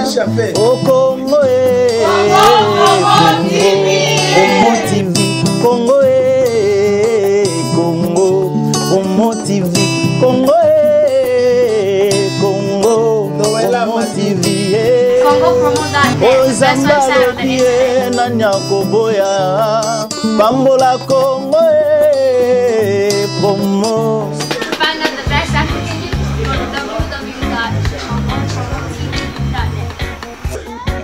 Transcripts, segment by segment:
au Congo, Congo TV, Congo, Congo, Congo TV, Congo, Congo, Congo TV, Congo Nanya Bambola Congo, promo. Find out the best African news on www.congo-tv.net.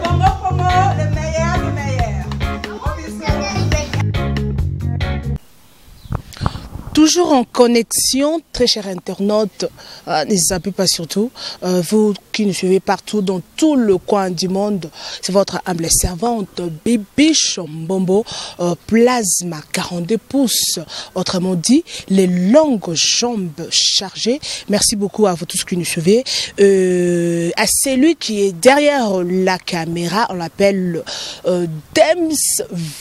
Congo Promo, le meilleur du meilleur. Toujours en connexion, très chers internautes, n'hésitez pas surtout, vous qui nous suivez partout dans tout le coin du monde, c'est votre humble servante Bibi Chombombo, plasma 42 pouces, autrement dit, les longues jambes chargées. Merci beaucoup à vous tous qui nous suivez. À celui qui est derrière la caméra, on l'appelle Dems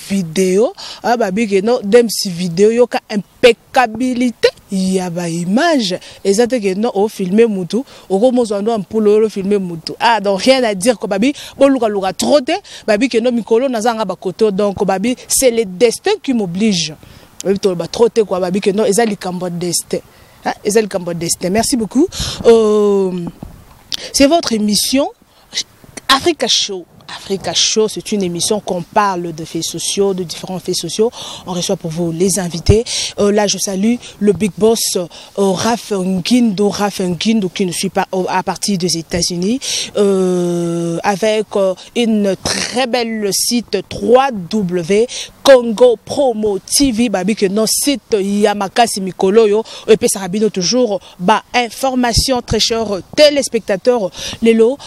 Vidéo. Dems Vidéo, il y a impeccabilité, il y a une image, et ça c'est que non, on filme Moutou, on commence à un poule filmer Moutou. Ah, donc rien à dire que babi, bon luka trotte, babi que non mikolo nazanga bakoto, donc babi c'est le destin qui m'oblige. Babi to ba trotte quoi, babi que non, ils ont le cambo destin. Ah, ils ont le cambo destin. Merci beaucoup. C'est votre émission Africa Show. Africa Show, c'est une émission qu'on parle de faits sociaux, de différents faits sociaux. On reçoit pour vous les invités. Là, je salue le big boss Raph Ngindo qui ne suit pas à partir des États-Unis, avec une très belle site 3W Congo Promo TV, babi que nos site Yamakasi Mikoloyo, et puis ça rabine toujours information très chers téléspectateurs. Lélo,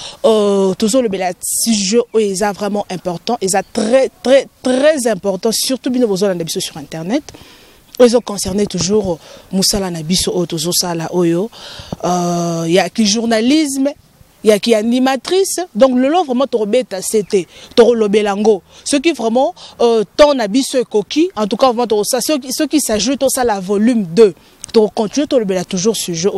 toujours le bel sujet est vraiment important, ils sont très important, surtout bien besoin d'habiter sur internet. Ils ont concerné toujours Moussala Nabiso Otozo Sala Oyo. Il y a qui journalisme, il y a qui animatrice. Donc le lot vraiment Torobeta c'était Torolobelango. Ceux qui vraiment ton Nabiso et Koki, en tout cas vraiment ceux qui s'ajoutent au Sala volume 2. Tu continues à toujours ce jeu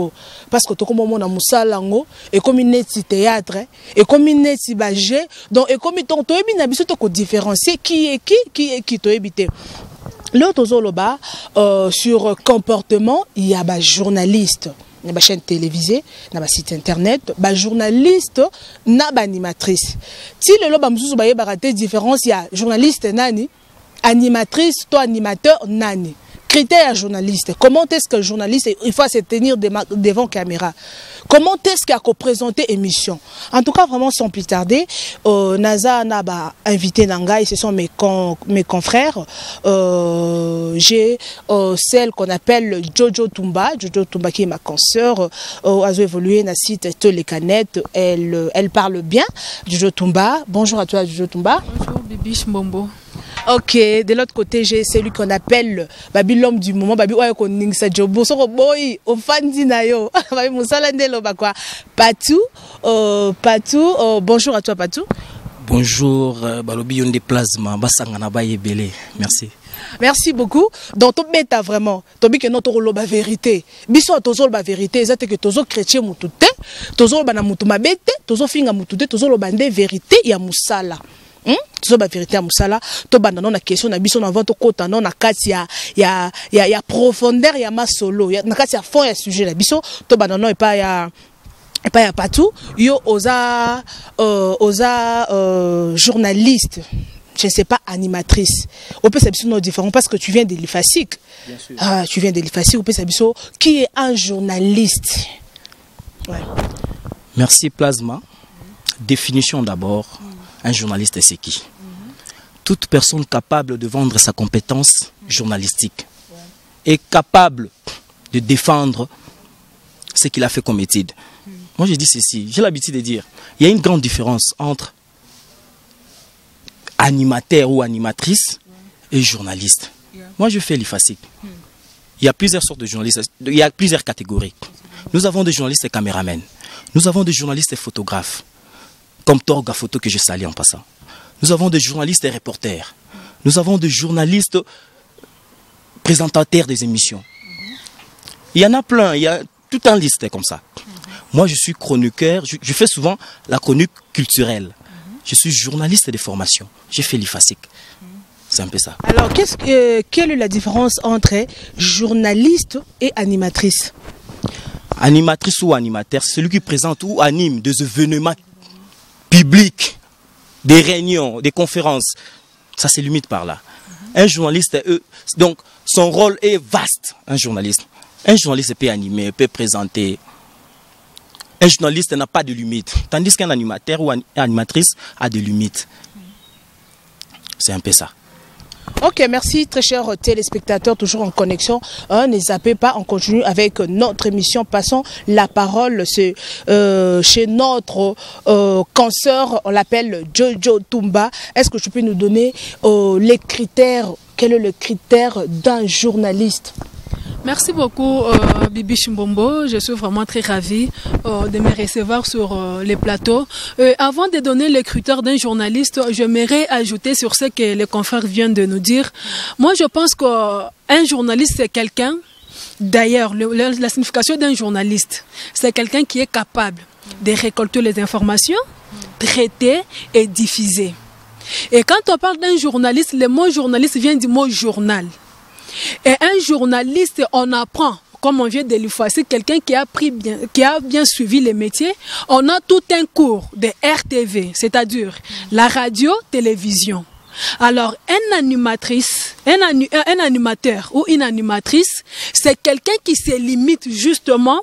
parce que tu comme on a Moussalango et comme une théâtre et comme une bagé donc et comme ton to ebina biso to ko différencier qui est qui to ebité l'autre zoloba sur comportement il y a ba journaliste na ba chaîne télévisée na ba site internet ba journaliste na ba animatrice si le loba mususu ba yebaka différence il y a journaliste nani animatrice toi animateur nani. Critères journaliste. Comment est-ce que le journaliste il faut se tenir devant caméra? Comment est-ce qu'il a présenté émission? En tout cas, vraiment sans plus tarder, Naza Naba invité Nangai, ce sont mes confrères. J'ai celle qu'on appelle Jojo Tumba qui est ma consoeur, a évolué dans le site Les Canettes. Elle parle bien. Jojo Tumba. Bonjour à toi, Jojo Tumba. Bonjour, Bibi Mbombo. Ok, de l'autre côté, j'ai celui qu'on appelle Babi l'homme du moment, Babi Oyakoningsa Jobo, Soro Boy, Ofandi Nayo, Babi Moussalandelo Bakwa, Patou, bonjour à toi Patou. Bonjour, Balobi Yonde Plasma, Basangana Baye Belé, merci. Merci beaucoup. Donc, ton bêta vraiment, ton bêta notre la vérité. Biso tozo la vérité, c'est que tozo chrétien mutute, tozo bana mutuma bête, tozo finga mutute, tozo lo bande vérité ya musala. Tozo ba vérité ya musala, to banda non na question na biso na vente kota non na kati ya profondeur ya masolo, na kati ya fond ya sujet na biso, to banda non et pas ya partout, yo oza journaliste. Je ne sais pas, animatrice. On peut s'habiller nos différents parce que tu viens de l'IFASIC. Ah, tu viens de l'IFASIC. On peut s'habiller qui est un journaliste. Ouais. Merci Plasma. Définition d'abord. Un journaliste, c'est qui? Toute personne capable de vendre sa compétence journalistique est capable de défendre ce qu'il a fait comme étude. Moi, je dis ceci. J'ai l'habitude de dire, il y a une grande différence entre animateur ou animatrice et journaliste. Moi, je fais l'IFASIC. Il y a plusieurs sortes de journalistes, il y a plusieurs catégories. Nous avons des journalistes et caméramens. Nous avons des journalistes et photographes, comme Torga Photo que je salue en passant. Nous avons des journalistes et reporters. Nous avons des journalistes présentateurs des émissions. Il y en a plein, il y a tout un liste comme ça. Moi, je suis chroniqueur, je fais souvent la chronique culturelle. Je suis journaliste de formation. J'ai fait l'IFASIC. C'est un peu ça. Alors, quelle est la différence entre journaliste et animatrice? Animatrice ou animateur, c'est celui qui présente ou anime des événements publics, des réunions, des conférences. Ça se limite par là. Un journaliste, donc, son rôle est vaste, un journaliste. Un journaliste peut animer, peut présenter. Un journaliste n'a pas de limite. Tandis qu'un animateur ou une animatrice a des limites. C'est un peu ça. Ok, merci très chers téléspectateurs, toujours en connexion. Ne zappez pas, on continue avec notre émission. Passons la parole chez notre consoeur, on l'appelle Jojo Tumba. Est-ce que tu peux nous donner les critères, quel est le critère d'un journaliste? Merci beaucoup Bibi Chimbombo, je suis vraiment très ravie de me recevoir sur les plateaux. Avant de donner les critères d'un journaliste, j'aimerais ajouter sur ce que les confrères viennent de nous dire. Moi je pense qu'un journaliste c'est quelqu'un, d'ailleurs la signification d'un journaliste, c'est quelqu'un qui est capable de récolter les informations, traiter et diffuser. Et quand on parle d'un journaliste, le mot journaliste vient du mot journal. Et un journaliste, on apprend, comme on vient de lui faire, c'est quelqu'un qui a bien suivi les métiers. On a tout un cours de RTV, c'est-à-dire la radio-télévision. Alors, un animateur ou une animatrice, c'est quelqu'un qui se limite justement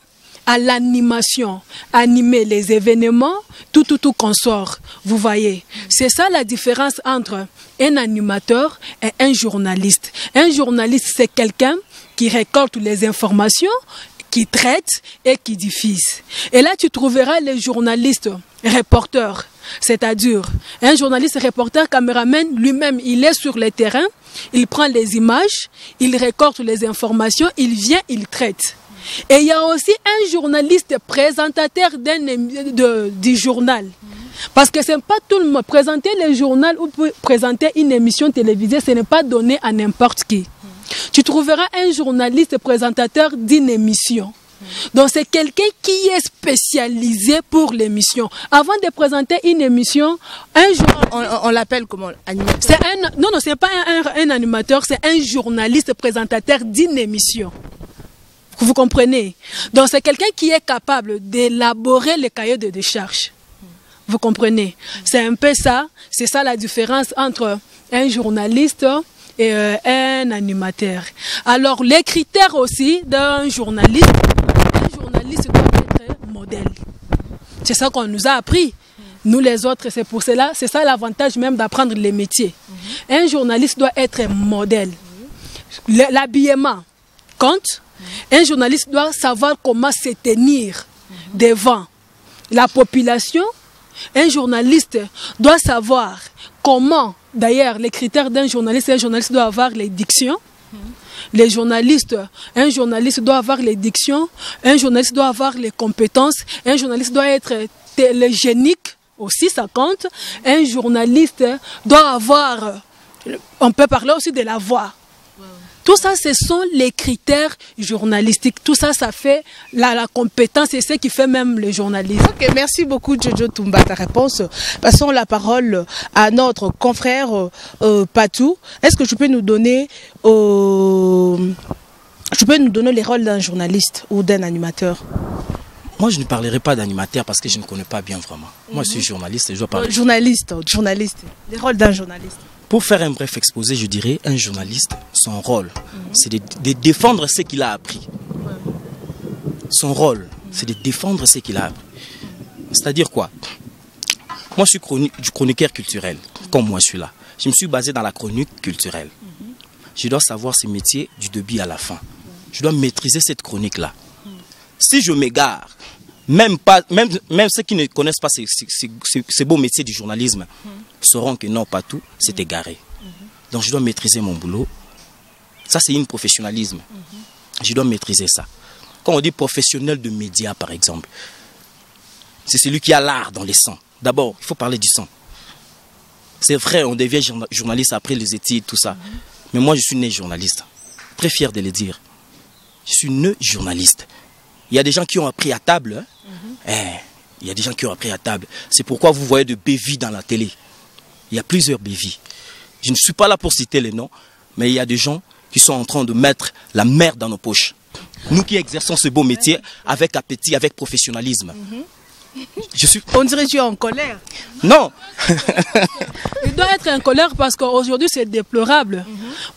à l'animation, animer les événements, tout consort. Vous voyez, c'est ça la différence entre un animateur et un journaliste. Un journaliste, c'est quelqu'un qui récolte les informations, qui traite et qui diffuse. Et là, tu trouveras les journalistes reporters, c'est-à-dire un journaliste reporter caméraman lui-même, il est sur le terrain, il prend les images, il récolte les informations, il vient, il traite. Et il y a aussi un journaliste présentateur du journal. Parce que ce n'est pas tout le monde. Présenter le journal ou présenter une émission télévisée, ce n'est pas donné à n'importe qui. Tu trouveras un journaliste présentateur d'une émission. Donc c'est quelqu'un qui est spécialisé pour l'émission. Avant de présenter une émission, on l'appelle comment? Animateur. Non, ce n'est pas un animateur, c'est un journaliste présentateur d'une émission. Vous comprenez? Donc c'est quelqu'un qui est capable d'élaborer les cahiers de décharge. Vous comprenez? C'est un peu ça, c'est ça la différence entre un journaliste et un animateur. Alors les critères aussi d'un journaliste, un journaliste doit être modèle. C'est ça qu'on nous a appris. Nous les autres, c'est pour cela, c'est ça l'avantage même d'apprendre les métiers. Un journaliste doit être modèle. L'habillement compte. Un journaliste doit savoir comment se tenir devant la population. Un journaliste doit savoir comment, d'ailleurs, les critères d'un journaliste doit avoir les dictions. Un journaliste doit avoir les dictions, un journaliste doit avoir les compétences, un journaliste doit être télégénique, aussi ça compte. Un journaliste doit avoir, on peut parler aussi de la voix. Tout ça, ce sont les critères journalistiques. Tout ça, ça fait la compétence et ce qui fait même le journalisme. Ok, merci beaucoup Jojo Tumba, ta réponse. Passons la parole à notre confrère Patou. Est-ce que tu peux nous donner les rôles d'un journaliste ou d'un animateur? Moi, je ne parlerai pas d'animateur parce que je ne connais pas bien vraiment. Moi, je suis journaliste et je dois parler. Journaliste. Les rôles d'un journaliste. Pour faire un bref exposé, je dirais, un journaliste, son rôle, c'est de défendre ce qu'il a appris. Son rôle, c'est de défendre ce qu'il a appris. C'est-à-dire quoi? Moi, je suis chroniqueur culturel, comme moi je suis là. Je me suis basé dans la chronique culturelle. Je dois savoir ce métier du début à la fin. Je dois maîtriser cette chronique-là. Si je m'égare, même ceux qui ne connaissent pas ces beaux métiers du journalisme sauront que non, pas tout, c'est égaré. Donc je dois maîtriser mon boulot. Ça, c'est un professionnalisme. Je dois maîtriser ça. Quand on dit professionnel de médias, par exemple, c'est celui qui a l'art dans les sangs. D'abord, il faut parler du sang. C'est vrai, on devient journaliste après les études, tout ça. Mais moi, je suis né journaliste. Très fier de le dire. Je suis né journaliste. il y a des gens qui ont appris à table. Il y a des gens qui ont appris à table. C'est pourquoi vous voyez de bévis dans la télé. Il y a plusieurs bévis. Je ne suis pas là pour citer les noms, mais il y a des gens qui sont en train de mettre la merde dans nos poches. Nous qui exerçons ce beau métier avec appétit, avec professionnalisme. On dirait que tu es en colère. Non. Il doit être en colère parce qu'aujourd'hui c'est déplorable.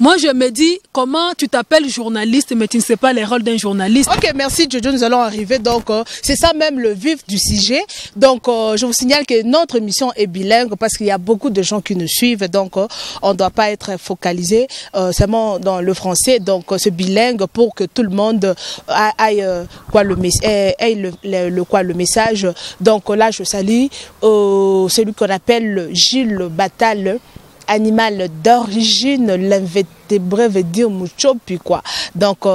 Moi je me dis, comment tu t'appelles journaliste mais tu ne sais pas les rôles d'un journaliste. Ok, merci Jojo, nous allons arriver. Donc c'est ça même le vif du sujet. Donc je vous signale que notre émission est bilingue parce qu'il y a beaucoup de gens qui nous suivent. Donc on ne doit pas être focalisé seulement dans le français. Donc c'est bilingue pour que tout le monde aille le message. Donc là je salue celui qu'on appelle Gilles Batal, animal d'origine, l'invertébré veut dire Mouchopi quoi. Donc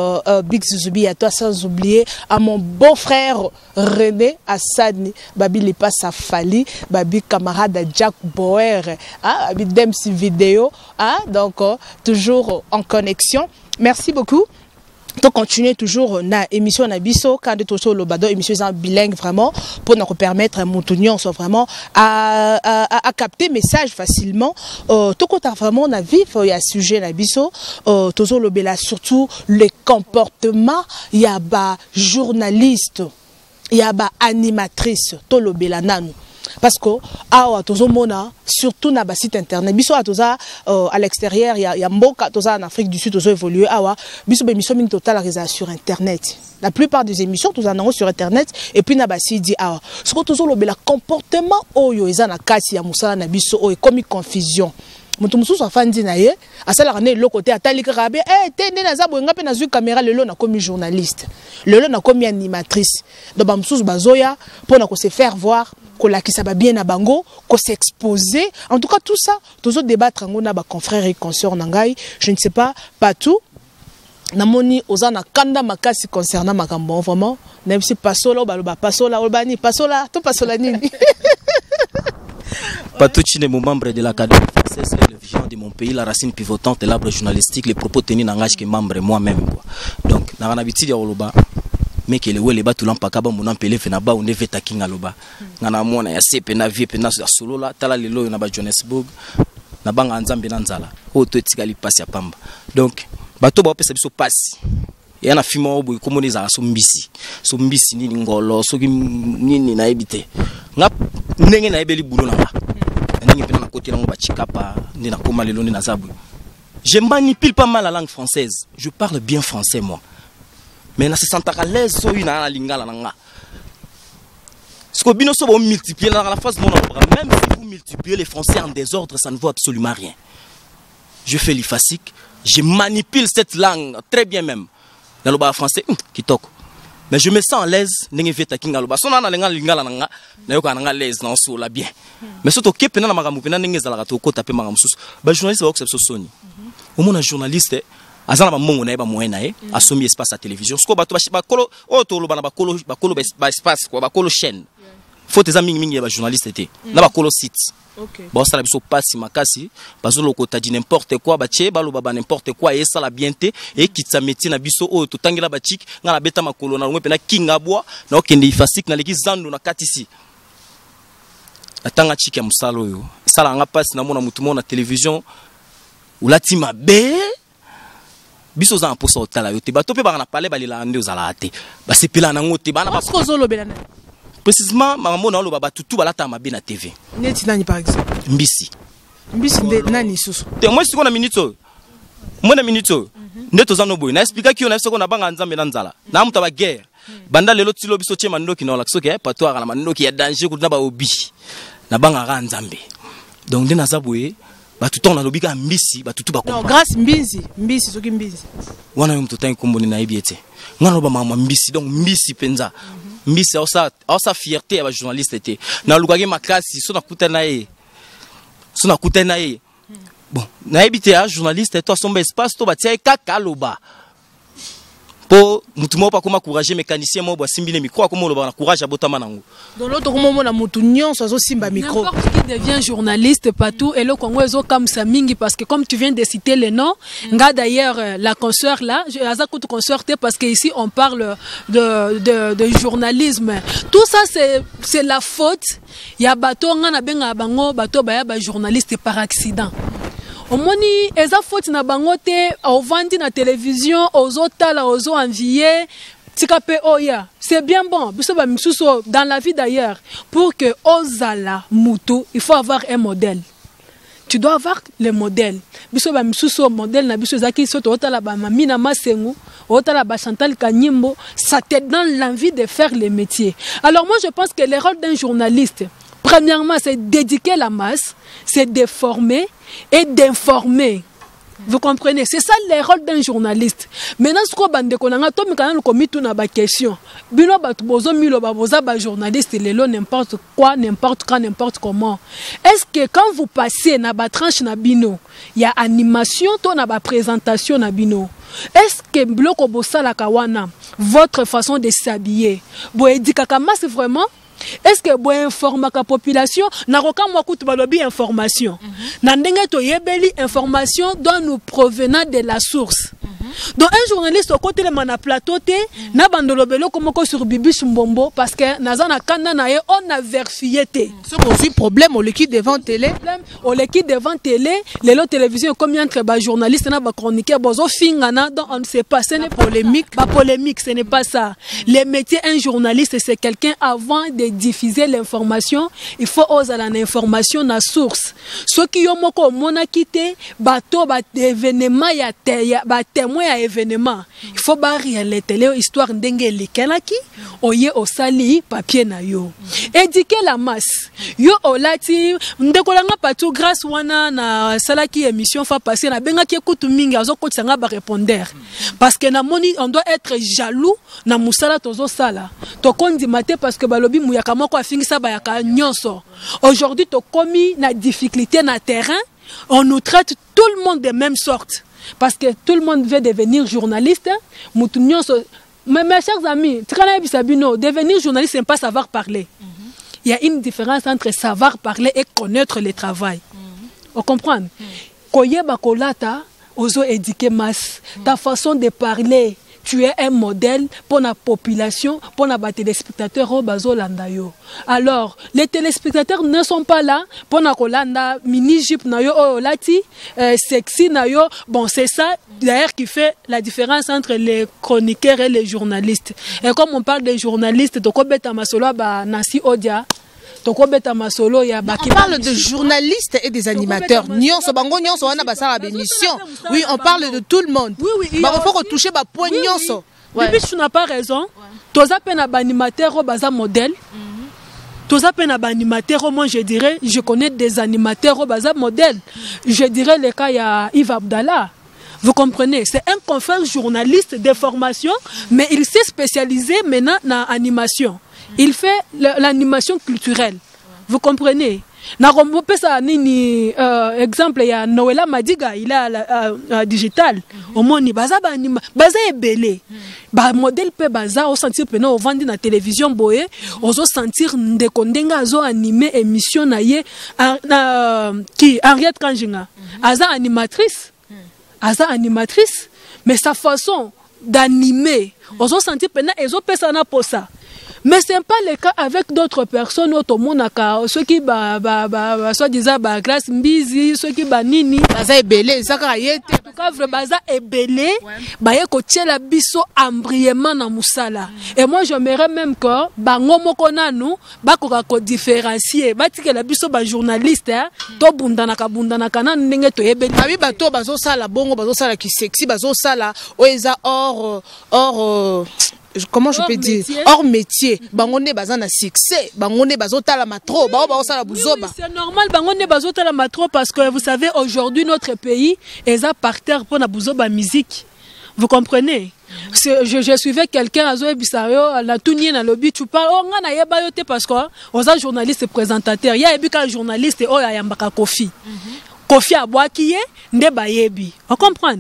Big Zuzubi à toi, sans oublier à mon beau-frère René Assani, Babi Lipa Safali, Babi camarade Jack Boer, Babi Dempsey vidéo, donc toujours en connexion. Merci beaucoup. Donc continuer toujours na émission na biso quand de toujours le bado émission bilingue vraiment pour nous permettre Montunion soit vraiment à capter message facilement tout quand vraiment na vif il y a sujet na biso toujours le bela surtout les comportements il y a ba journaliste il y a ba animatrice tout le bela nanu. Parce que surtout na site internet biso à l'extérieur il y a mboka en Afrique du Sud évolué biso émission totale sur internet. La plupart des émissions tous en sur internet et puis na basi dit ce que toujours le comportement oyo eza na kasi ya musala na biso oyo comme confusion. Mutu mususu afandi na ye asala rane le côté atalika rabe tende na zabo ngape na zu caméra lelo na comme journaliste lelo na comme animatrice donc ba mususu bazoya pour na ko se faire voir qui ça va bien à bango, qu'on s'exposer. En tout cas, tout ça, toujours débattre en na ba confrères et consoeurs nangai. Je ne sais pas, pas tout. Namoni ozana kanda makasi concernant makambo vraiment. Même si pasola baloba pasola olbani pasola tout pasola nini. Patouchi est mon membre de l'Académie française, le vision de mon pays, la racine pivotante, l'arbre journalistique, les propos tenus n'engagent que membre moi-même. Donc, dans l'habitude de Oloba. Mais que les wele batulan pakaba mon empelé fenaba on devait taking aloba ngana mona ya sepe na vie pena solo la tala lelo na ba Johannesburg na banga nzambe na nzala o to etikali passe ya pamba donc bato ba pesa biso passe ya na fimo obo ko moniza so mbisi nini ngolo so nini na ebite ngap ndenge na ebeli bulo na ba ndenge pena na côté na ba chikapa ndina koma lelo ni na zabu. Je manipule pas mal la langue française, je parle bien français moi. Mais na se sentir à l'aise so ina na lingala nanga. Ce que bino so bo multiplier dans la phase mon même si vous multipliez les français en désordre, ça ne vaut absolument rien. Je fais l'ifasique, je manipule cette langue très bien même. Dans le français kitoko. Mais je me sens à l'aise ndenge veta kinga loba. So na lingala nanga na yoka nanga l'aise na so la bien. Mais surtout ke pena na makambo pena ndenge zalaka to ko taper makambo susu. Ba journaliste ba ko soni. Au moins un journaliste azana ba mongo na ba moyena asomi espace à télévision sko bato ba kolo oto lo bana ba kolo ba espace quoi ba kolo chaîne faut tes amis mingi ba journaliste été na ba kolo site bon ça la biso passe makasi bazo lo kota di n'importe quoi ba che ba lo ba n'importe quoi et ça la bienté et kitsa métier na biso o to tangela ba chik na la beta makolo na ngwe pe na kinga bois na okende ifasik na leki zando na katisi atanga chik ya musalo yo sala nga passe na mona mutu mona télévision ulati mabe biso za mposa otala yo te bato pe bana parler balila ande ozala ate ba sepela na ngote bana ba ko zolobela na précisément maman na loba tutu balata mabe na TV neti nani par exemple mbisi de nani susu te moi siko na minute moi na minute ndeto za no boy na expliquer ki on a siko na banga nzambe na nzala na muta ba guerre banda lelo tilo biso chema ndoki na la soke pato na mandoki ya danger kuna ba obi na banga ga nzambe donc ndena za boye batuton na lobika mbisi batutu ba non grâce mbisi soki mbisi wana yo mtotangi komboni na ebiete ngana loba mama mbisi donc mbisi penza mbisi osa fierté ya ba journaliste était na lukage makasi so na kutana ye bon na ebite ya journaliste to somba espace to batia kaka loba Po mutumo pa koma courage mécanicien mo ba simbile micro comme lo ba courage abotama nango. Dans l'autre moment la mutunyon so simba micro. N'importe qui devient journaliste partout et le Congo ezo comme ça mingi parce que comme tu viens de citer les noms, nga d'ailleurs la consoeur là, azakutu consoeur parce que ici on parle de journalisme. Tout ça c'est la faute. Ya bato nga na benga bango bato ba ya ba journaliste par accident. Omoni eza faute na bango te au vandi na télévision ozo tala ozo envier tikape oya c'est bien bon biso ba misuso dans la vie d'ailleurs pour que ozala mutu il faut avoir un modèle. Tu dois avoir le modèle. Biso ba misuso modèle na biso zaki soto otala ba Mamina Masengu otala ba Chantal Kanyimbo, ça te donne l'envie de faire le métier. Alors moi je pense que le rôle d'un journaliste, premièrement, c'est d'éduquer la masse, c'est de former et d'informer. Vous comprenez? C'est ça le rôle d'un journaliste. Maintenant, ce qu'on bande konanga to mikana ko mitu na ba question. Bino ba bozo milo ba boza ba journaliste lelo n'importe quoi, n'importe quand, n'importe comment. Est-ce que quand vous passez na ba tranche na bino, il y a animation to na ba présentation na bino? Est-ce que bloko bosala kawana votre façon de s'habiller? Bo edikaka masse vraiment? Est-ce que vous informez la population? N'a aucun information. N'a to yebeli information dont nous provenant de la source. Donc un journaliste au côté de mon plateau n'a bandolobelo comme sur Bibi Mbombo parce que nazana kanda na ye on a vérifié. C'est aussi problème au liquide devant télé. Au liquide devant télé, les lots télévision combien entre ba journalistes na ba chroniqueurs bozo fingana donc on ne sait pas, ce n'est pas polémique, pas polémique, ce n'est pas ça. Les métiers un journaliste c'est quelqu'un avant de diffuser l'information, il faut oser l'information na source. Ceux qui ont moko mona quitté bateau ba événement ya ba témoin à événement. Il faut barrer les télé histoire ndenge likelaki oye osali papier na yo. Éduquer la masse. Yo olati ndekolanga patu grâce wana na salaki émission fa passer na benga ki ekutu mingi azo kotsanga ba répondeur. Parce que na moni on doit être jaloux na musala tozo sala. To kondi maté parce que balobi muyaka moko afingisa ba yaka nyonso. Aujourd'hui to komi na difficulté na terrain, on nous traite tout le monde de même sorte. Parce que tout le monde veut devenir journaliste. Mais mes chers amis, devenir journaliste, ce n'est pas savoir parler. Il y a une différence entre savoir parler et connaître le travail. Vous comprenez? Koyeba kolata, ozo éduquer masse. Ta façon de parler, tu es un modèle pour la population, pour les téléspectateurs au bazo landayo. Alors, les téléspectateurs ne sont pas là pour la kolanda mini jeep nayo o lati sexy nayo. Bon, c'est ça d'ailleurs qui fait la différence entre les chroniqueurs et les journalistes. Et comme on parle des journalistes, to kobeta masolo ba nasi odia. On parle de journalistes et des animateurs. Oui, on parle de tout le monde. Oui. Il faut retoucher ma poigne. Oui, tu n'as pas raison. Tu as peine à animateur au bazar modèle. Tu as peine à animateur, moi je dirais, je connais des animateurs au bazar modèle. Je dirais le cas, il y a Yves Abdallah. Vous comprenez? C'est un confrère journaliste de formation, mais il s'est spécialisé maintenant dans l'animation. Il fait l'animation culturelle. Vous comprenez? Exemple, il y a Noëlla Madiga, il est à digital. Au moins, il baza est belé. Modèle pe baza, au sentir que nous vendons la télévision boye, on sentir de kondenga zo animé émission naie qui Henriette Kanjinga. Aza animatrice. Mais sa façon d'animer, on sentir que nous ont pesana pour ça. Mais ce n'est pas le cas avec d'autres personnes. Ceux qui soi-disant classe mbizi, ceux qui nini. Baza est belé, ça en tout cas, baza est belé. Baye kotie la biso embrièmement na musala. Et moi j'aimerais même que bango moko nanu bakoka ko différencier. Bati que la biso ba journaliste to bundana na ndenge to yebeli. Abi bato bazo sala bongo bazo sala ki sexy bazo sala oeza or comment je peux dire hors métier bangone bazana succès bangone bazota la matro ba sala buzoba. C'est normal bangone bazota la matro parce que vous savez aujourd'hui notre pays est à parterre pour la buzoba musique. Vous comprenez? Je suivais quelqu'un à Zoé Bissario, la tournier dans le lobby, tu parles, on a yeba yote parce que on a journaliste présentateur, il y a un journaliste oh ya yambaka Kofi. Kofi a boakiye nde bayebi. On comprend?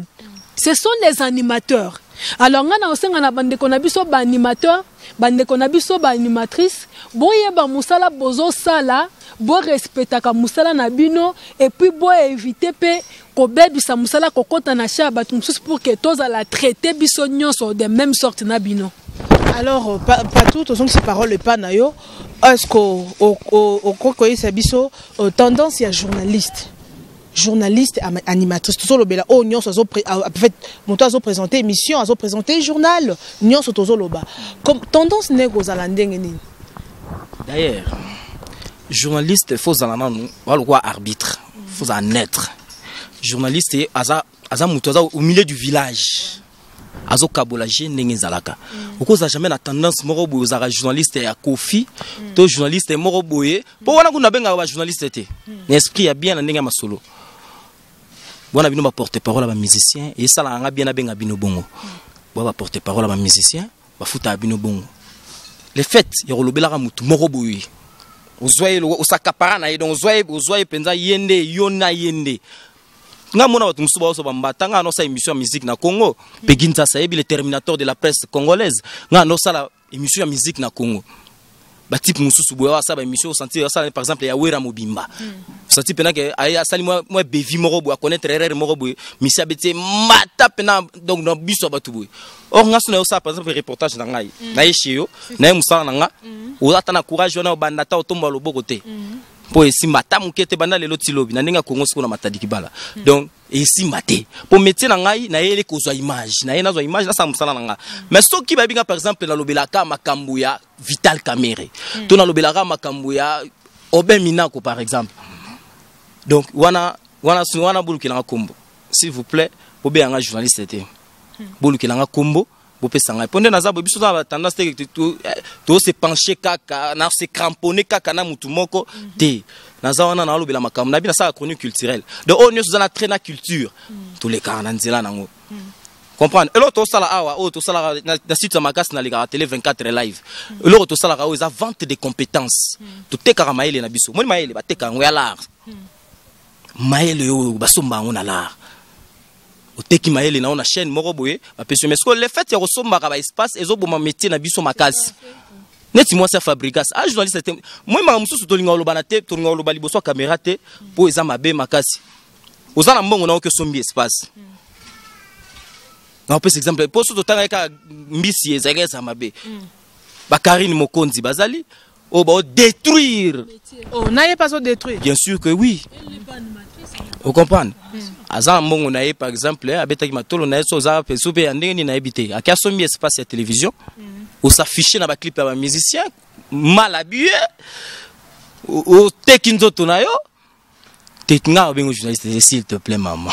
Ce sont les animateurs. Alors nga na osenga na bandeko na biso ba animateur, bandeko na biso ba animatrice, boyeba musala bozo sala, bo respectaka musala na bino et puis bo éviter pe ko bebisa musala kokota na cha ba tumsus pour que tous la traiter biso nyonso de même sorte na bino. Alors pas tout aux ces paroles pas nayo, est-ce qu'au kokoyi sabiso tendance ya journaliste animatrice tout le bela oh nyonso en fait moto azo présenter émission azo présenter journal nyonso tozo loba comme tendance nego za landenge nini. D'ailleurs journaliste faut zalana ou arbitre faut en être journaliste aza moto aza au milieu du village azo kabolaje ndenge zalaka okoza jamais na tendance moko boye za journaliste ya Kofi to journaliste moko boye po wana kuna benga ba journaliste te esprit ya bien na ndenge masolo bona bino ba porte parole ba musicien et ça la nga bien na benga bino bongo ba porte parole ba musicien ba futa bino bongo les fêtes ya rolobela mutu moko boye ozwaye lo osakapara na donc ozwaye penza yende yona yende nga mona watu musuba oso bambatanga no sa émission ya musique na Congo Peginza Saebi le terminateur de la presse congolaise nga no sala émission ya musique na Congo ba type mususu boya sa ba émission sentir ça par exemple ya Wera Mobimba senti pena que aya sali moi bevi moko boya connaître erreur moko boya misia bete mata pena donc na biso batu boya or nga sona ça par exemple reportage na ngai na yeshio na musala na nga o atana courage na bandata otomba loboko te po esimba tamukete banda lelo tilobi na ndinga Kongo siko na matadiki bala donc esimba te po métier na ngai na yele kozwa image na yena zo image na sa musala na nga mais soki ba binga par exemple na lobelaka makambu ya Vital Kamerhe to na lobelaka makambu ya Oben Minako par exemple donc wana bulukela kombo s'il vous plaît po be nga journaliste te bulukela kombo bopesanga ponde na zabo biso za tendance to se pencher kaka na se cramponner kaka na mutu moko te na za wana na lobela makambo na bina sa chronique culturelle donc on est dans la traîna culture tous les cas na nzela nango comprendre et l'autre sala awa to sala na site ya makasi na liga télé 24 live l'autre sala ka za vente de compétences to tekaka maele na biso moni maele ba teka ngo ya l'art maele yo basomba ngo na l'art oteki maele na ona chaîne moko boye ba peso mais que le fait ya resomba ka ba espace ezoboma métier na biso makasi neti moi ça fabrikas a journaliste moi ma mususu to linga loba na te to linga loba liboso caméra te po eza mabe makasi ozana mbongo na oke sombi espace na par exemple po so to tanga ka mbisi ezageza mabe ba Karine Mokonzi bazali o ba détruire oh na pas au détruire bien sûr que oui vous comprenez azan mbongo na par exemple abetaki matolo na so za peso pe ndenge na ebité akia sombi espace ya télévision ou s'afficher na ba clip ya ba musicien mal habillé ou tekinzoto na yo tekinga bengo journaliste s'il te plaît maman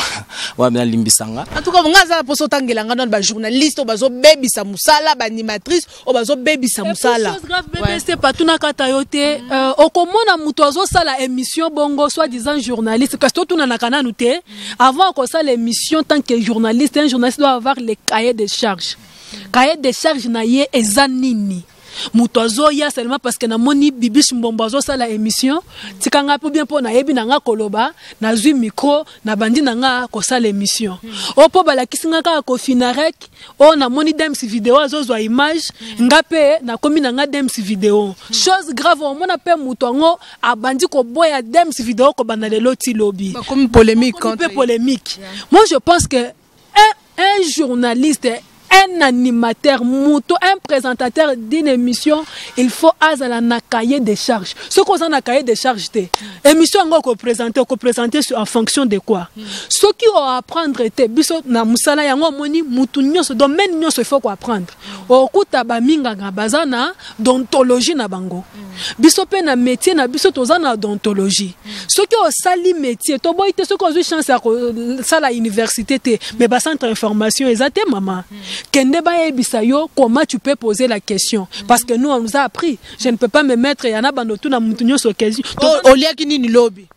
wa bien limbisanga en tout cas ngaza poso tangela ngana ba journaliste bazo baby sa musala ba animatrice o bazo baby sa musala chose grave bébé c'est pas tout na kata yote o komona muto azo sala émission bongo soit disant journaliste parce que tout na kana nuté avant qu'on sala l'émission tant que journaliste un journaliste doit avoir les cahiers de charges na ye ezanini mutozo ya seulement parce que na moni bibish mbombazo sala émission tikanga po bien po na yebi na nga koloba na zui micro na bandi na nga ko sala émission opo bala kisinga ka ko finarek o na moni dems vidéo azozwa image ngape na komi na nga dems vidéo chose grave o mona pe mutongo abandi ko boya dems vidéo ko bana lelo ti lobby comme polémique contre polémique moi je pense que un journaliste un animateur, un présentateur d'une émission, il faut azala na cahier de charges. Ce qu'on a na cahier de charges, émission qu'on présenter en fonction de quoi. Ce qui ont à apprendre était biso na musala yango moni mutu nyonso domaine nyonso il faut qu'on apprendre. Okuta ba minga nga bazana d'ontologie na bango. Biso pe na métier na biso tozana d'ontologie. Ce qui ont sali métier, to boite ce qu'on a chance à ça la université te mais ba centre information ezate maman. Kende ba yebisa yo comment tu peux poser la question parce que nous on nous a appris je ne peux pas me mettre yana bando tout na mutu nyonso question oliaki nini lobby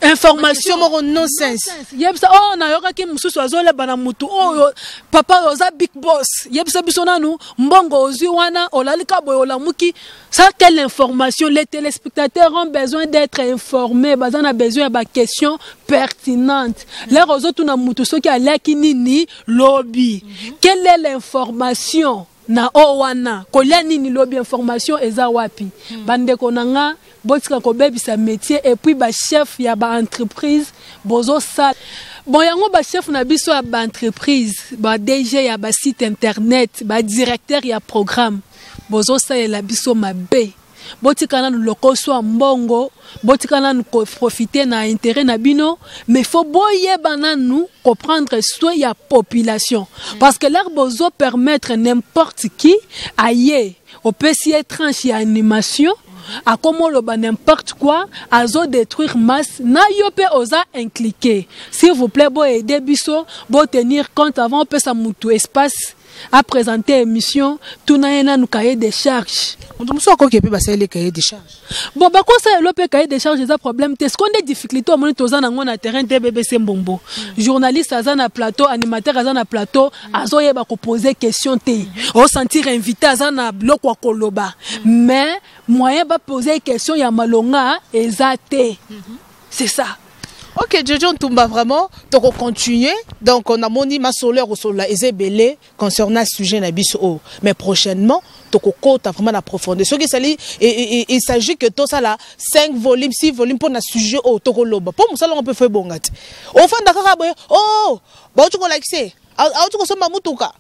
information moko nonsense. Yebsa oh na yoka ki mususu azole bana mutu oh papa oza big boss. Yebsa biso nanu mbongo ozi wana olalika boy olamuki. Ça quelle information? Les téléspectateurs ont besoin d'être informés. Bazan a besoin de questions pertinentes. Les réseaux tout na mutu so ki alaki nini lobby. Quelle est l'information? Na owana kolia nini lobby information eza wapi? Bande konanga botika ko bebisa métier et puis ba chef ya ba entreprise bozo sal. Bon yango ba chef na biso ya ba entreprise, ba DG ya ba site internet, ba directeur ya programme. Bozo sal la biso mabe. Botika na loko so mbongo, botika na ko profiter na intérêt na bino, mais faut boye bananu comprendre soin ya population parce que leur bozo permettre n'importe qui aille au PC tranche ya animation à comment le n'importe quoi à zo détruire masse na yope osa impliqué. S'il vous plaît bo aider biso bo tenir compte avant peut ça mutu espace à présenter émission tout na nous cahier des charges. On doit savoir quoi qui peut passer les cahiers des charges. Bon bah quoi ça le cahier des charges des problèmes est-ce qu'on a des difficultés au moment tozana ngona terrain de BBC Mbombo. Journaliste azana plateau, animateur azana plateau, azoye ba ko poser question té. On sentir invité azana bloc wa koloba. Mais moyen ba poser question ya malonga ezate. C'est ça. Ok, Jojo Ntumba, vraiment, donc on continue. Donc on a moni ma solaire au sol ezebele concernant ce sujet nabiso. Mais prochainement, donc on compte vraiment approfondir. Ce qui s'agit il s'agit que tout ça là 5 volumes, 6 volumes pour un sujet au tokoloba. Pour ça on peut faire bon gâte. Au fond d'accord oh, bon tu connais accès. Tu consommes mutuka.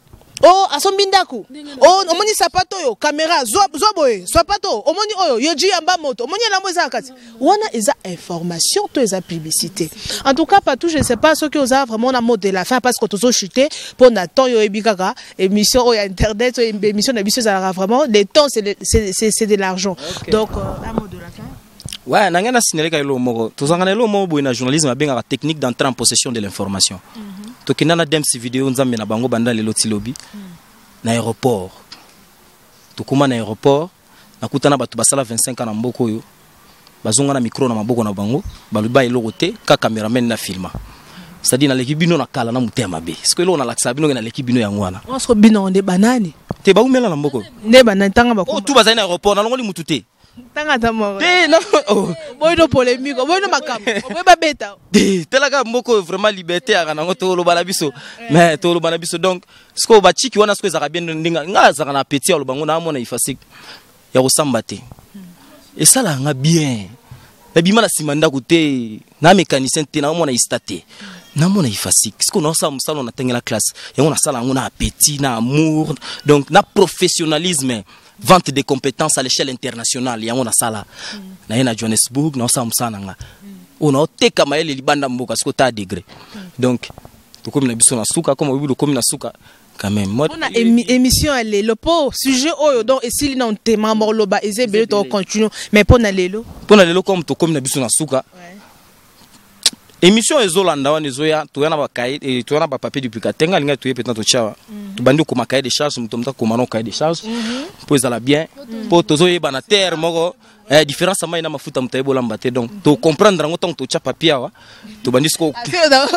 Oh, asombindaku. Oh, omoni sapato yo, caméra, zoboye, sapato, omoni oyo, yoji yamba moto, omoni la moza kati. Wana eza information, to eza publicité. En tout cas, pas tout, je ne sais pas ce que vous avez vraiment la mode de la fin parce que tous chuté pour Nathan yo ebikaka, émission ou internet, émission d'émission ça vraiment les temps c'est de l'argent. Okay. Donc un mot de la fin. Ouais, nangana signaler ka lo moko. Tozangana lo mo boina journalisme bien la technique d'entrer en possession de l'information. Tokina na dem si vidéo nzambe na bango banda le loti lobby na aéroport. Tokuma na aéroport nakutana batu basala 25 ans na mboko yo. Bazonga na micro na maboko na bango, baluba eloko te ka cameraman na filma. C'est-à-dire na l'équipe bino na kala na mutema be. Est-ce que lo na laksa bino na l'équipe bino yangwana? On se bino de banani. Te ba umela na mboko. Ne banani tanga bako. Oh tu bazana na aéroport na longoli mutute. Tanga tamoro. Non, oh. Boy no polémique, boy no makam. Boy ba beta. Telaga mboko vraiment liberté à na ngoto lo balabiso. Mais to lo balabiso donc ce ko ba chiki wana ce ko za bien ndinga nga za na petit lo bango na mona ifasik. Ya kosamba te. Et ça là nga bien. Na bima na simanda kote na mécanicien te na mona istate. Na mona ifasik. Ce qu'on a ça musalo na tengela classe. Ya on a ça là on a appétit na amour donc na professionnalisme. Vente des compétences à l'échelle internationale. Il y a un sala. Na yena Johannesburg, na osa musana nga. On a teka maele libanda mboka siko ta degré. Donc, to comme na biso na suka comme obi comme na suka quand même. On a émission elle le po sujet oyo donc et s'il na tema morloba ezebele to continue mais pour na lelo. Pour na lelo comme to comme na biso na suka. Émission ezolanda wana ezoya to yana ba cahier et to yana ba papier du pikatenga linga to yepeta to chawa. To bandi ko cahier de charge mutomta ko mano cahier de charge. Pour ça la bien pour tozoye bana terre moko différence ama ina mafuta mutaibola mbate donc to comprendre ngoto to cha papier wa to bandi sko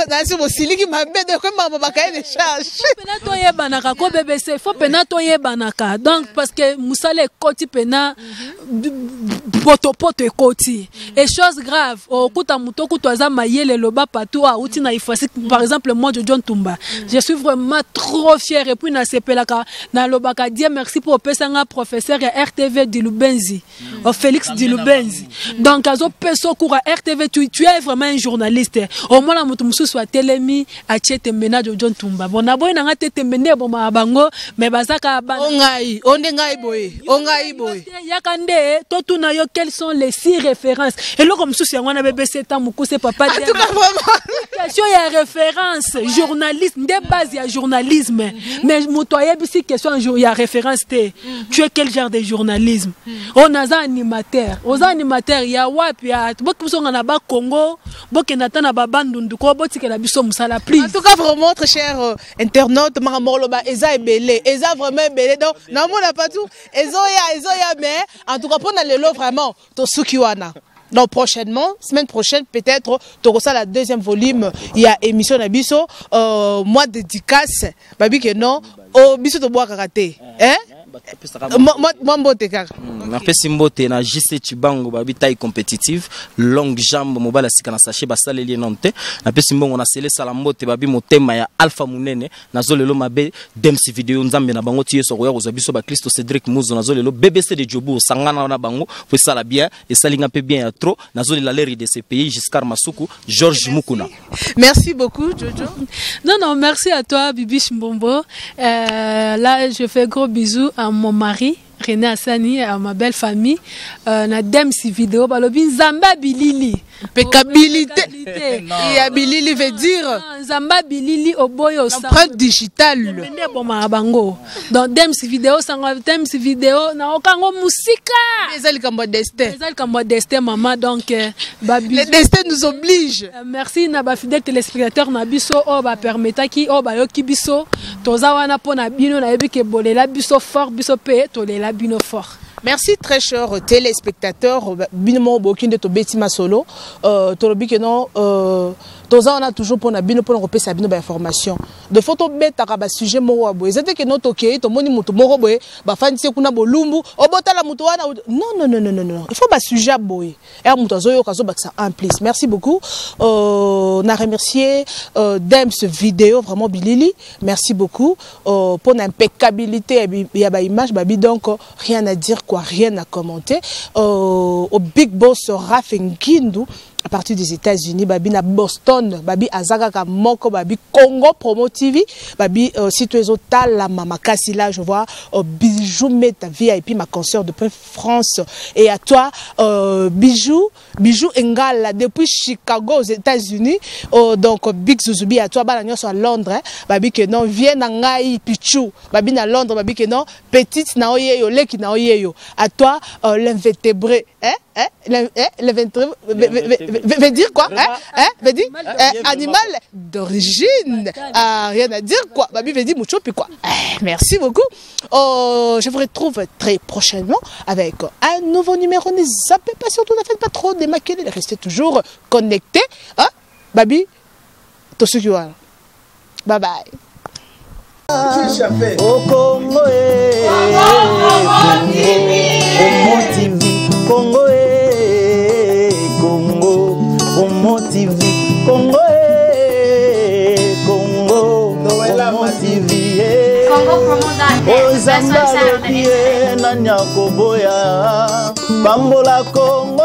na si bosiliki mabede ko mama ba cahier de charge. Pena to yebana ka ko BBC faut pena to yebana ka donc parce que musale koti pena poto ekoti et chose grave okuta mutoko toza mayele loba patou a uti na ifasi par exemple moi Jojo Ntumba je suis vraiment trop fier et puis na sepelaka na lobaka dire merci pour pesanga professeur ya RTV Dilubenzi Félix Dilubenzi donc azo peso cours RTV tu es vraiment un journaliste au moins la mutu mususu a telemi a chete mena Jojo Ntumba bona boy na ngate temene bo mabango mais bazaka ongai ondengai boy ongai boy yakande to tuna yo quelles sont les 6 références et là comme souci on a BBC tant moko c'est papa en tout cas vraiment question ya référence journalisme des bases ya journalisme mais motoye bisi question ya référence tu es quel genre de journalisme on a animateur aux animateurs ya wapi ya boko songa na ba Congo boko natana ba bandundu ko botike la biso musala please. En tout cas vraiment très cher internaute makamorloba eza ebele eza vraiment ebele donc na mona pas tout ezoya mais en tout cas pour na lelo vraiment to suki wana Donc prochainement, semaine prochaine, peut-être, tu auras la deuxième volume. Il y a émission Nabiso, moi dédicace, babi que non, oh biso to bois karaté, hein? Moi mbote kaka. Na pesi mbote na JC Chibango babi taille compétitive, longue jambe mobile sika na sachet basaleli nonte. Na pesi mbongo na sele sala mbote babi motema ya Alpha Munene, na zolelo mabe dems video nzambe na bango tie so koya koza biso ba Christo Cédric Muzo na zolelo BBC de Djobu sangana na bango, po sala bien et salinga pe bien ya trop, na zolela l'air de ces pays Giscard Masuku, Georges Mukuna. Merci beaucoup Jojo. Non, merci à toi Bibi Chimbombo. Là je fais gros bisous à mon mari René Assani, à ma belle famille. Na dem si vidéo balobi Zamba Bilili. Impeccabilité. Et à Bilili veut dire Zamba Bilili oboyo empreinte digitale. Donc dem si vidéo sanga dem si vidéo na okango musika. Les comme destin. Les comme destin maman donc le destin nous oblige. Merci na ba fidèle téléspectateur na biso o ba permeta ki o ba yoki biso toza wana pona bino na yebi ke bolela biso fort biso pe tolela bino fort. Merci très chers téléspectateurs. Bino bokinde to betima solo. Tolobi que non toza on a toujours pour na bino pour repérer sa bino ba information. De photo beta ka ba sujet moko abo. Ezete que non toké to moni mutu moko boye ba fanisi kuna bolumbu obota la mutu wana. Non. Il faut ba sujet boye. Et mutu azoyo kazo ba ça en plus. Merci beaucoup. Na remercier Dems vidéo vraiment Bilili. Merci beaucoup pour l'impeccabilité ya ba image babi donc rien à dire quoi, rien à commenter. Au Big Boss Raph Nkindu à partir des États-Unis, babi na Boston, babi azaka moko, babi Congo Promo TV, babi si tu es au tal la mama kasi là je vois Bijou Meta VIP ma concert depuis France et à toi Bijou Engala depuis Chicago aux États-Unis. Donc Big Zuzubi à toi balagnon sur Londres, babi que non viens na ngai Pichou, babi na Londres, babi que non petite na oyeyo leki na oyeyo à toi l'invertébré l'invertébré veut dire quoi veut dire animal d'origine, rien à dire quoi, babi veut dire mucho puis quoi. Merci beaucoup. Je vous retrouve très prochainement avec un nouveau numéro. Ne zappez pas surtout, ne faites pas trop démaquiller, restez toujours connectés, hein babi to ceux qui ont bye bye. Au Congo Promo TV, Congo Promo TV, Congo Promo TV, Congo Promo Ozamba lobi nanya koboya, Bambola Congo